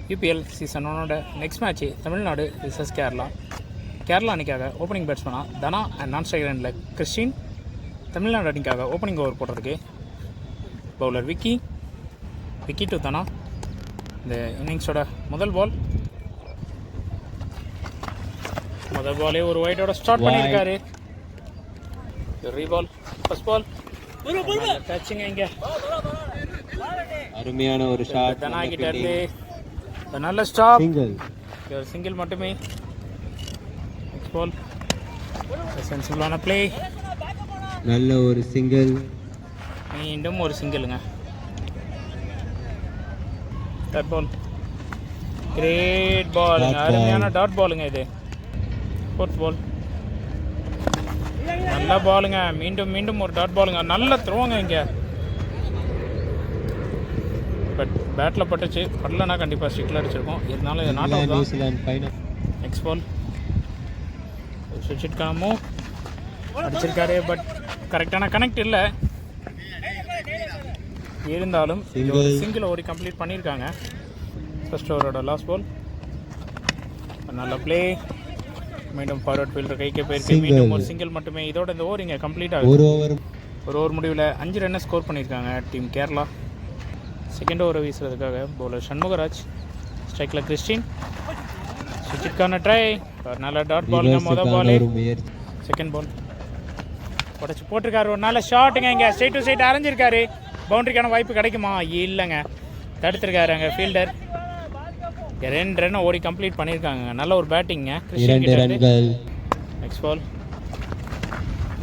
UPL season 1 next match Tamil Nadu versus Kerala. Kerala அணிக்காக opening பேட்ஸ்மேனாக Dhana and non striker எண்டில் கிறிஸ்டின். தமிழ்நாடு அணிக்காக ஓப்பனிங் ஓவர் போடுறதுக்கு பவுலர் விக்கி டு தனா. இந்த இன்னிங்ஸோட முதல் பாலே ஒரு ஒயிட்டோட ஸ்டார்ட் பண்ணியிருக்காரு. ரீபால் ஃபர்ஸ்ட் பால் டச்சிங்க இங்கே அருமையான ஒரு ஷாட் தனா கிட்ட இருந்து நல்ல ஸ்டாப் சிங்கிள் மட்டுமே. நெக்ஸ்ட் பால் சென்சிபிளான பிளே, நல்ல ஒரு சிங்கிள், மீண்டும் ஒரு சிங்கிளுங்க. டாட் பால், கிரேட் பாலுங்க, அருமையான டாட் பாலுங்க இது. ஃபோர்த் பால் நல்ல பாலுங்க, மீண்டும் ஒரு டாட் பாலுங்க, நல்ல த்ரோங்க இங்கே. பட் பேட்டில் பட்டுச்சு, படலைன்னா கண்டிப்பாக ஸ்டிக்கில் அடிச்சிருக்கோம். இருந்தாலும் இது நாட் அவுட் தான். நெக்ஸ்ட் பால் சுவிட்ச் மூவ் அடிச்சிருக்காரு, பட் கரெக்டான கனெக்ட் இல்லை. இருந்தாலும் சிங்கிள் ஓடி கம்ப்ளீட் பண்ணியிருக்காங்க. ஃபர்ஸ்ட் ஓவரோட லாஸ்ட் பால் நல்ல பிளே, மீண்டும் ஃபார்வர்ட் ஃபீல்டர் கைக்கே போயிருக்கு. மீண்டும் ஒரு சிங்கிள் மட்டுமே. இதோட இந்த ஓவர் இங்கே கம்ப்ளீட் ஆகுது. ஒரு ஓவர் முடிவில் 5 ரன்னை ஸ்கோர் பண்ணியிருக்காங்க டீம் கேரளா. செகண்ட் ஓவரை வீசுறதுக்காக பவுலர் சண்முகராஜ், ஸ்ட்ரைக்கில் கிறிஸ்டின். சுவிட்சுக்கான ட்ரை, நல்ல டாட் பாலுங்க. மொதல் பாலு, செகண்ட் பால் உடச்சி போட்டிருக்காரு. ஒரு நல்ல ஷாட்டுங்க இங்கே, ஸ்ட்ரைட் டு ஸ்ட்ரைட் அரைஞ்சிருக்காரு. பவுண்டரிக்கான வாய்ப்பு கிடைக்குமா? இல்லைங்க, தடுத்துருக்காரு அங்கே ஃபீல்டர். 2 ரன் ஓடி கம்ப்ளீட் பண்ணியிருக்காங்க. நல்ல ஒரு பேட்டிங்க. நெக்ஸ்ட் பால்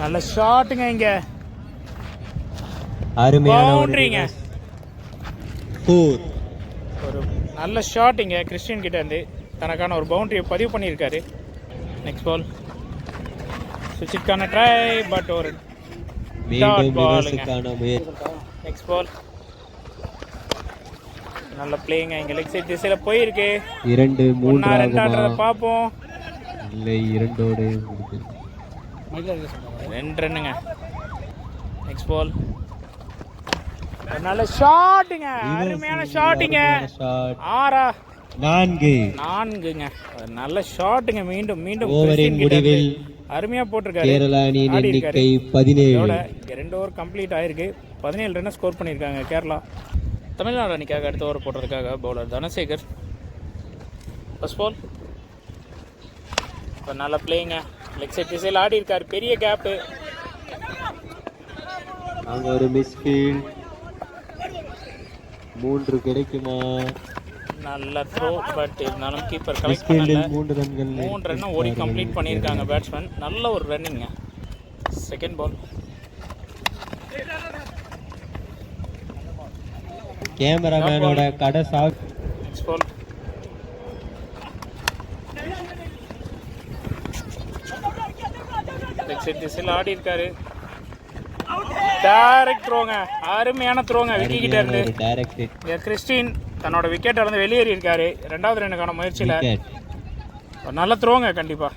நல்ல ஷாட்டுங்க இங்கே, பவுண்டரிங்க. ஒரு நல்ல ஷாட் இங்கே கிறிஸ்டின் கிட்ட இருந்து தனக்கான ஒரு பவுண்டரியை பதிவு பண்ணியிருக்காரு. நெக்ஸ்ட் பால் சுவிட்சுக்கான ட்ரை, பட் ஒரு டாட் பாலுங்க. நெக்ஸ்ட் பால் நல்ல பிளேங்க இங்கே, லெக் சைட் திசையில் போயிருக்கு. 2-3 பார்ப்போம். இல்லை, 2 ரன்னுங்க. நெக்ஸ்ட் பால் நல்ல ஷாட்டுங்க, அருமையான ஷாட்டுங்க. 4ங்க, நல்ல ஷாட்டுங்க. மீண்டும் ஓவரின் முடிவில் அருமையா போட்டிருக்காரு. கேரளா அணியின் எண்ணிக்கை 17. 2 ஓவர் கம்ப்ளீட் ஆயிருக்கு. 17 ரன் ஸ்கோர் பண்ணியிருக்காங்க கேரளா. தமிழ்நாடு அணிக்காக அடுத்த ஓவர் போடுறதுக்காக பவுலர் தனசேகர். ஃபர்ஸ்ட் பால் இப்போ நல்ல பிளேங்க, லெக் சைட் திசையில் ஆடி இருக்காரு. பெரிய கேப்பு, அங்கே ஒரு மிஸ்ஃபீல்ட். 3 கிடைக்குமா? நல்ல த்ரோ, பட் இருந்தாலும் கீப்பர் கலெக்ட் பண்ணல. 3 ரன் ஓடி கம்ப்ளீட் பண்ணியிருக்காங்க பேட்ஸ்மேன். நல்ல ஒரு ரன்னிங்க. செகண்ட் பால் கேமராமேனோட கடை சாக். நெக்ஸ்ட் பால் லெக் சைட் திசையில் ஆடி இருக்காரு. டைரக்ட் த்ரோங்க, அருமையான த்ரோங்க விக்கி கிட்ட இருந்து. கிறிஸ்டின் தன்னோட விக்கெட்டை இருந்து வெளியேறி இருக்காரு 2வது ரன்னுக்கான முயற்சியில். நல்ல த்ரோங்க கண்டிப்பா.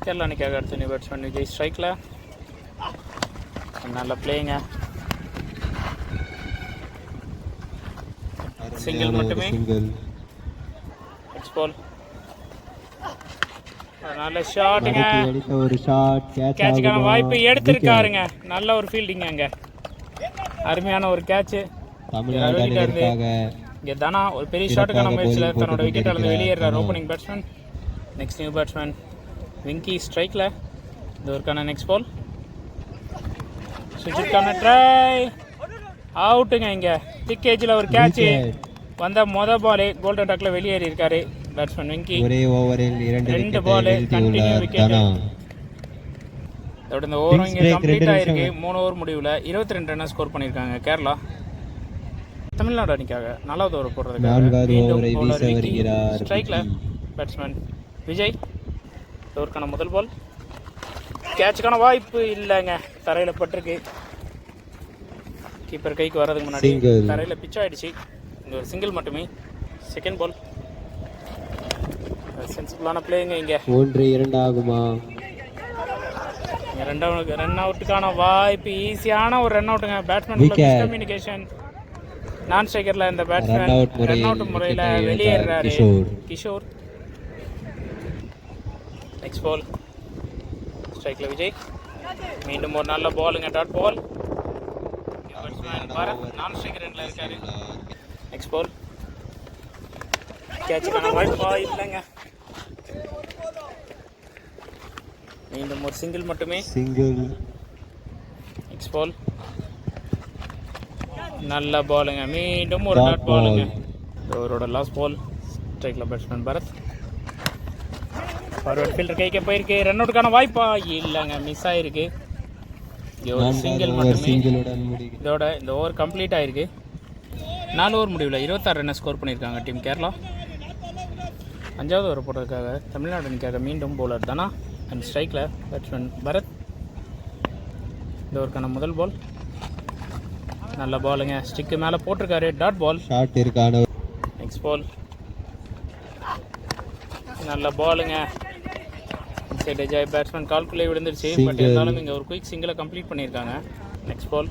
கேரளா அணிக்காக அடுத்த நியூ பேட்ஸ்மேன் விஜய் ஸ்ட்ரைக்கில். நல்ல பிளேங்க, சிங்கிள் மட்டுமே. நெக்ஸ்ட் பால் நல்ல ஷாட்டுங்க, ஒரு ஷாட், கேட்சுக்கான வாய்ப்பு எடுத்திருக்காருங்க. நல்ல ஒரு ஃபீல்டிங் அங்கே, அருமையான ஒரு கேட்ச். இங்கே தானா ஒரு பெரிய ஷாட்டுக்கான முயற்சியில் தன்னோட விக்கெட்டில் இருந்து வெளியேறார் opening batsman. Next new batsman Vinky ஸ்ட்ரைக்கில். இந்த ஒருக்கான நெக்ஸ்ட் பால் சுவிட்சுக்கான ட்ரை, அவுட்டுங்க. இங்கே திக் ஏஜில் ஒரு கேட்ச் வந்த மொதல் பாலே கோல்டன் டக்கில் வெளியேறி இருக்காரு பேட்ஸ்மேன் விங்கி. ஒரே ஓவரில் 2 பால் கண்டினியூ விக்கெட். இதோட இந்த ஓவரும் இங்கே கம்ப்ளீட் ஆகிருக்கு. 3 ஓவர் முடிவில் 22 ரன் ஸ்கோர் பண்ணியிருக்காங்க கேரளா. தமிழ்நாடு அணிக்காக 4வது ஓவர் போடுறதுக்காக ஸ்ட்ரைக்கில் பேட்ஸ்மேன் விஜய். ஓவருக்கான முதல் பால், கேட்சுக்கான வாய்ப்பு இல்லைங்க, தரையில் பட்டிருக்கு. கீப்பர் கைக்கு வர்றதுக்கு முன்னாடி தரையில் பிச் ஆகிடுச்சு. இங்கே ஒரு சிங்கிள் மட்டுமே. செகண்ட் பால் சென்சிபிளான பிளேங்க இங்கே. 1-2 ஆகுமா? ரன் அவுட்டுக்கான வாய்ப்பு, ஈஸியான ஒரு ரன் அவுட்டுங்க. பேட்ஸ்மேன் கம்யூனிகேஷன் நான் ஸ்ட்ரைக்கரில் இந்த Run out பேட்ஸ்மேன் முறையில் ரன் அவுட் முறையில் wicket-ஐ வெளியேறாரு கிஷோர். கிஷோர். நெக்ஸ்ட் பால் ஸ்ட்ரைக்கில் விஜய். மீண்டும் ஒரு நல்ல பாலுங்க, டாட் பால். பரத் நான் ஸ்ட்ரைக்கர் எண்டில் இருக்காரு. நெக்ஸ்ட் பால் கேட்சுக்கான வாய்ப்பா இல்லைங்க. மீண்டும் ஒரு சிங்கிள் மட்டுமே. சிங்கிள். நெக்ஸ்ட் பால் நல்ல பாலுங்க, மீண்டும் ஒரு டாட் பாலுங்க. அவரோட லாஸ்ட் பால் ஸ்ட்ரைக்கில் பேட்ஸ்மேன் பரத். ஃபார்வர்ட் ஃபீல்டர் கைக்கு போயிருக்கு. ரன் அவுட்டுக்கான வாய்ப்பா இல்லைங்க, மிஸ் ஆகிருக்கு. இங்கே ஒரு சிங்கிள் மட்டுமே. சிங்கிளுடன் முடிவு. இதோட இந்த ஓவர் கம்ப்ளீட் ஆகிருக்கு. 4 ஓவர் முடிவில் 26 ரன்னை ஸ்கோர் பண்ணியிருக்காங்க டீம் கேரளா. 5வது ஓவர் போடுறதுக்காக தமிழ்நாடு அணிக்காக மீண்டும் பவுலர் தனா அண்ட் ஸ்ட்ரைக்கில் பேட்ஸ்மேன் பரத். இந்த ஓவருக்கான முதல் பால் நல்ல பாலுங்க, ஸ்டிக்கு மேலே போட்டிருக்காரு, டாட் பால். ஷாட் இருக்கான. நெக்ஸ்ட் பால் நல்ல பாலுங்க, இன்சைட் எஜாய் பேட்ஸ்மேன் கால்குள்ளே விழுந்துருச்சு. பட் இருந்தாலும் இங்கே ஒரு குயிக் சிங்கிளை கம்ப்ளீட் பண்ணியிருக்காங்க. நெக்ஸ்ட் பால்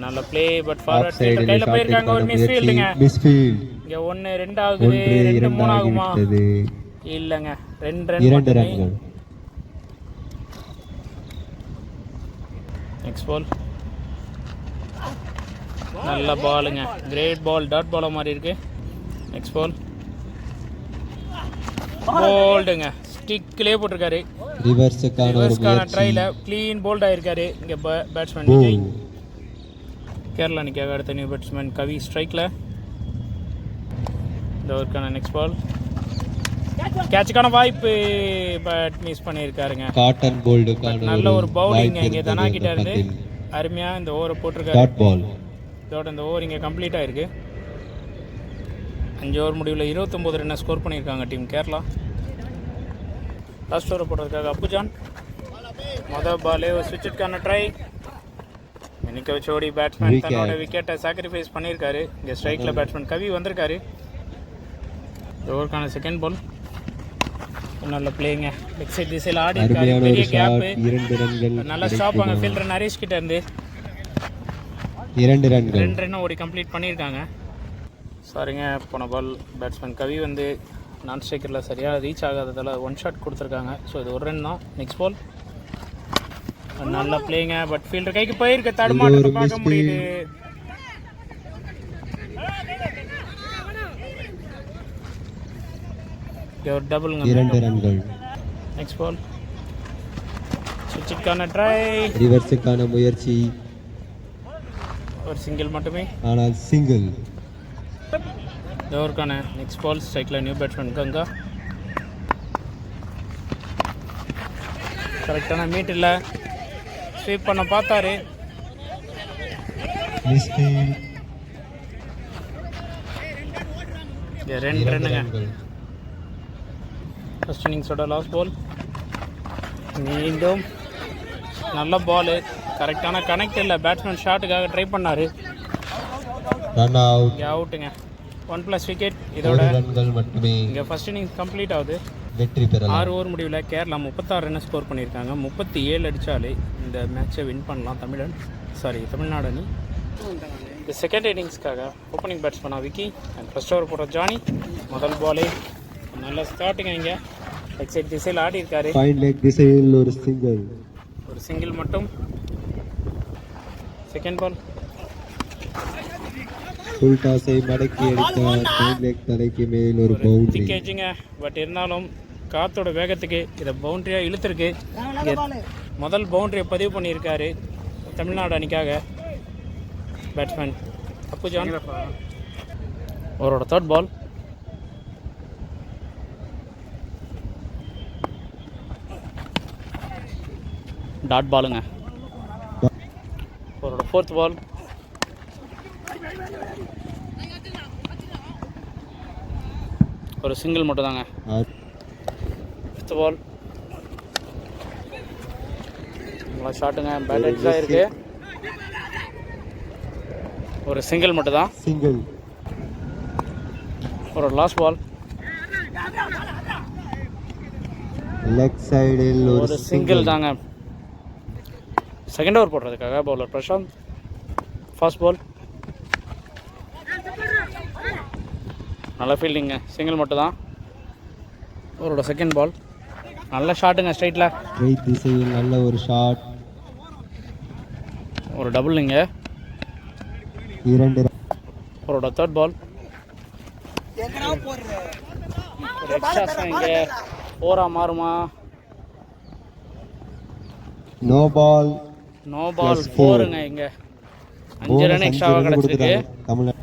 நல்ல ப்ளே, பட் ஃபார்வர்ட் ஃபீல்டர் கையில் போயிருக்காங்க. ஒரு மிஸ் ஃபீல்டுங்க. இங்கே 1 2 ஆகுது, 2 3 ஆகுமா? இல்லைங்க, 2 ரன். நெக்ஸ்ட் பால் நல்ல பாலுங்க, கிரேட் பால், டாட் பாலாக மாதிரி இருக்கு. நெக்ஸ்ட் பால் போல்டுங்க, ஸ்டிக்லேயே போட்டிருக்காரு. ரிவர்ஸ்க்கான ட்ரையில் க்ளீன் போல்ட் ஆகிருக்காரு. இங்கே பேட்ஸ்மேன் விஜய். கேரளா அணிக்காக அடுத்த நியூ பேட்ஸ்மேன் கவி ஸ்ட்ரைக்கில். இந்த ஓவருக்கான நெக்ஸ்ட் பால் கேட்சுக்கான வாய்ப்பு, பட் மிஸ் பண்ணியிருக்காருங்க. காட்டன் போல்டுக்கான நல்ல ஒரு பவுலிங் இங்கே தனா கிட்ட இருந்து அருமையாக இந்த ஓவரை போட்டிருக்காரு. இதோட இந்த ஓவர் இங்கே கம்ப்ளீட் ஆகிருக்கு. 5 ஓவர் முடிவில் 29 ரன்னை ஸ்கோர் பண்ணியிருக்காங்க டீம் கேரளா. லாஸ்ட் ஓவர் போடுறதுக்காக அப்புஜான். மொதல் பாலே ஒரு ஸ்விட்சுக்கான ட்ரை. இன்னைக்கு சோடி பேட்ஸ்மேன் தன்னோட விக்கெட்டை சாக்ரிஃபைஸ் பண்ணியிருக்காரு. இங்கே ஸ்ட்ரைக்கில் பேட்ஸ்மேன் கவி வந்திருக்காரு. ஓவருக்கான செகண்ட் பால் நல்ல பிளேங்க, லெக் சைட் திசையில் ஆடி இருக்காரு. பெரிய கேப்பு, நல்ல ஸ்டாப் அங்கே ஃபீல்டர் நரேஷ் கிட்ட இருந்து. 2 ரன்கள். 2 ரன்னும் ஓடி கம்ப்ளீட் பண்ணியிருக்காங்க. சாரிங்க, போன பால் பேட்ஸ்மேன் கவி வந்து நான் ஸ்ட்ரைக்கரில் சரியாக ரீச் ஆகாததால் 1 ஷாட் கொடுத்துருக்காங்க. ஸோ இது 1 ரன் தான். நெக்ஸ்ட் பால் நல்ல பிளேங்க, பட் ஃபீல்டர் கைக்கு போயிருக்க, தடுமாட்டத்தை பார்க்க முடியுது. ஒரு டபுள்ங்க, 2 ரன்கள். நெக்ஸ்ட் பால் ஸ்விட்சுக்கான ட்ரை, ரிவர்ஸுக்கான முயற்சி, ஒரு சிங்கிள் மட்டுமே. ஆனால் சிங்கிள். ஓவருக்கான நெக்ஸ்ட் பால் ஸ்ட்ரைக்கில் நியூ பேட்ஸ்மேன் கங்கா. கரெக்டான மீட்டில் ஸ்வீப் பண்ண பார்த்தாரு. ரெண்டு ரன்னுங்க. First இன்னிங்ஸோட last ball. மீண்டும் நல்ல பாலு, கரெக்டான கனெக்ட் இல்லை. பேட்ஸ்மேன் ஷாட்டுக்காக ட்ரை பண்ணார், ரன் அவுட். அவுட்டுங்க. 1+ விக்கெட். இதோட ரன்கள் மட்டுமே. இங்கே ஃபர்ஸ்ட் இன்னிங்ஸ் கம்ப்ளீட் ஆகுது. வெற்றி பெறலாம். 6 ஓவர் முடிவில் கேரளா 36 ரன்னை ஸ்கோர் பண்ணியிருக்காங்க. 37 அடித்தாலே இந்த மேட்சை வின் பண்ணலாம் தமிழ்நாடு அணி. இந்த செகண்ட் இன்னிங்ஸ்க்காக ஓப்பனிங் பேட்ஸ்மேனாக விக்கி அண்ட் ஃபர்ஸ்ட் ஓவர் போடுற ஜானி. முதல் பாலே நல்ல ஸ்டார்டிங். இங்கே லெக் சைட் திசையில் ஆடி இருக்காரு. ஃபைன் லெக் திசையில் ஒரு சிங்கிள் மட்டும். செகண்ட் பால் ஃபுல் டாஸை மடக்கி அடித்தார். ஃபைன் லெக் தலைக்கு மேல் ஒரு பவுண்டரி. திக்கேஜிங்க, பட் இருந்தாலும் காத்தோட வேகத்துக்கு இதை பவுண்டரியாக இழுத்துருக்கு. முதல் பவுண்டரியை பதிவு பண்ணியிருக்காரு தமிழ்நாடு அணிக்காக பேட்ஸ்மேன் அப்புஜான். அவரோட தேர்ட் பால் டாட் பாலுங்க. அவரோட ஃபோர்த் பால் ஒரு சிங்கிள் மட்டும் தாங்க. ஃபிஃப்த் பால் நல்லா ஷாட்டுங்க, பேட் எட்ஜாக இருக்கு. ஒரு சிங்கிள் மட்டும் தான். சிங்கிள். ஒரு லாஸ்ட் பால் லெக் சைடில் ஒரு சிங்கிள் தாங்க. செகண்ட் ஓவர் போடுறதுக்காக பவுலர் பிரசாந்த். ஃபர்ஸ்ட் பால் நல்ல ஃபீல்டிங்க, சிங்கிள் மட்டும் தான். அவரோட செகண்ட் பால் நல்ல ஷாட்டுங்க, ஸ்ட்ரைட்டில் ரைட் திசையில் நல்ல ஒரு ஷாட். ஒரு டபுள்ங்க. 2 அவரோட தேர்ட் பால் ஒரு எக்ஸ்ட்ரா இங்கே 4 மாறுமா? No ball. நோ பால் 4ங்க. இங்கே 5 ரன் எக்ஸ்ட்ராவாக கிடச்சிருக்கு. தமிழ்நாடு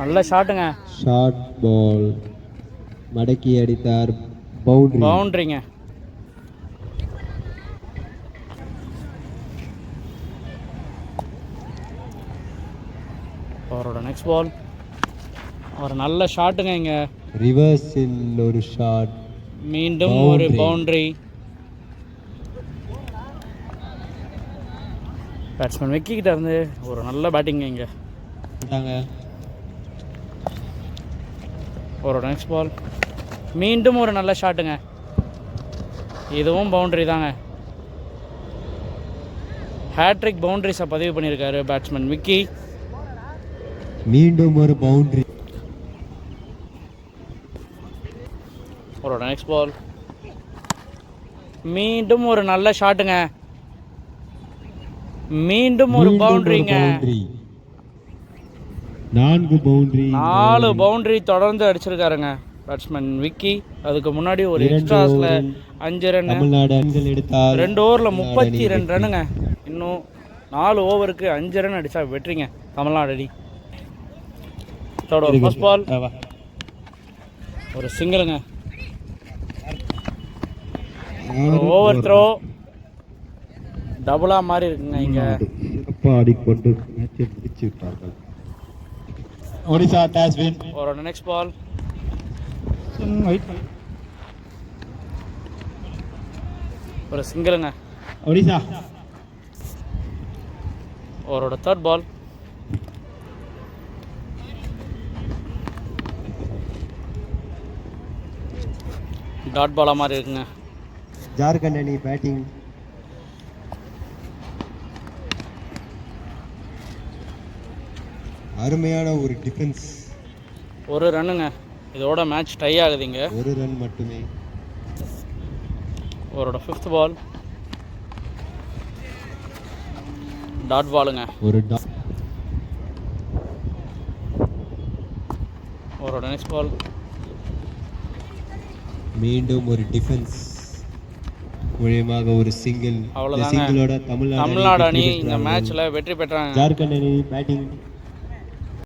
நல்ல ஷாட்டுங்க, ஷார்ட் பால் மடக்கி அடித்தார். பவுண்டரி. பவுண்டரிங்க. அவரோட நெக்ஸ்ட் பால் ஒரு நல்ல ஷாட்டுங்க. இங்கே ரிவர்ஸில் ஒரு ஷாட். மீண்டும் ஒரு பவுண்டரி. பேட்ஸ்மேன் விக்கிக்கிட்ட இருந்து ஒரு நல்ல பேட்டிங்க இங்கே. அவரோட நெக்ஸ்ட் பால் மீண்டும் ஒரு நல்ல ஷாட்டுங்க. இதுவும் பவுண்டரி தாங்க. ஹேட்ரிக் பவுண்டரிஸை பதிவு பண்ணியிருக்காரு பேட்ஸ்மேன் விக்கி. மீண்டும் ஒரு பவுண்டரி. அவரோட நெக்ஸ்ட் பால் மீண்டும் ஒரு நல்ல ஷாட்டுங்க. மீண்டும் ஒரு பவுண்டரிங்க. 4 பவுண்டரி. 4 பவுண்டரி தொடர்ந்து அடிச்சிருக்காருங்க பேட்ஸ்மேன் விக்கி. அதுக்கு முன்னாடி ஒரு எக்ஸ்ட்ராஸில் 5 ரன். தமிழ்நாடு 2 ஓவரில் 32 ரன்னுங்க. இன்னும் 4 ஓவருக்கு 5 ரன் அடித்தா வெற்றிங்க தமிழ்நாடு அடி. ஃபர்ஸ்ட் பால் ஒரு சிங்கிளுங்க. ஓவர் த்ரோ டபுளாக மாறி இருக்குங்க. இங்கே ஆடிக்கொண்டு மேட்சை முடிச்சு விட்டார்கள். Odisha toss win. அவரோட நெக்ஸ்ட் பால் ஒரு சிங்கிளுங்க. ஒடிசா. அவரோட தேர்ட் பால் டாட் பாலாக மாதிரி இருக்குங்க. ஜார்க்கண்ட் அணி பேட்டிங். அருமையான ஒரு டிஃபென்ஸ். ஒரு ரன்னுங்க. இதோட மேட்ச் டை ஆகுதுங்க. ஒரு ரன் மட்டுமே. அவரோட ஃபிஃப்த் பால் டாட் பாலுங்க. ஒரு அவரோட நெக்ஸ்ட் பால் மீண்டும் ஒரு டிஃபென்ஸ் மூலமாக ஒரு சிங்கிள். அவ்வளோதாங்க. சிங்கிளோட தமிழ்நாடு அணி இந்த மேட்ச்ல வெற்றி பெற்றாங்க. ஜார்க்கண்ட் அணி பேட்டிங்.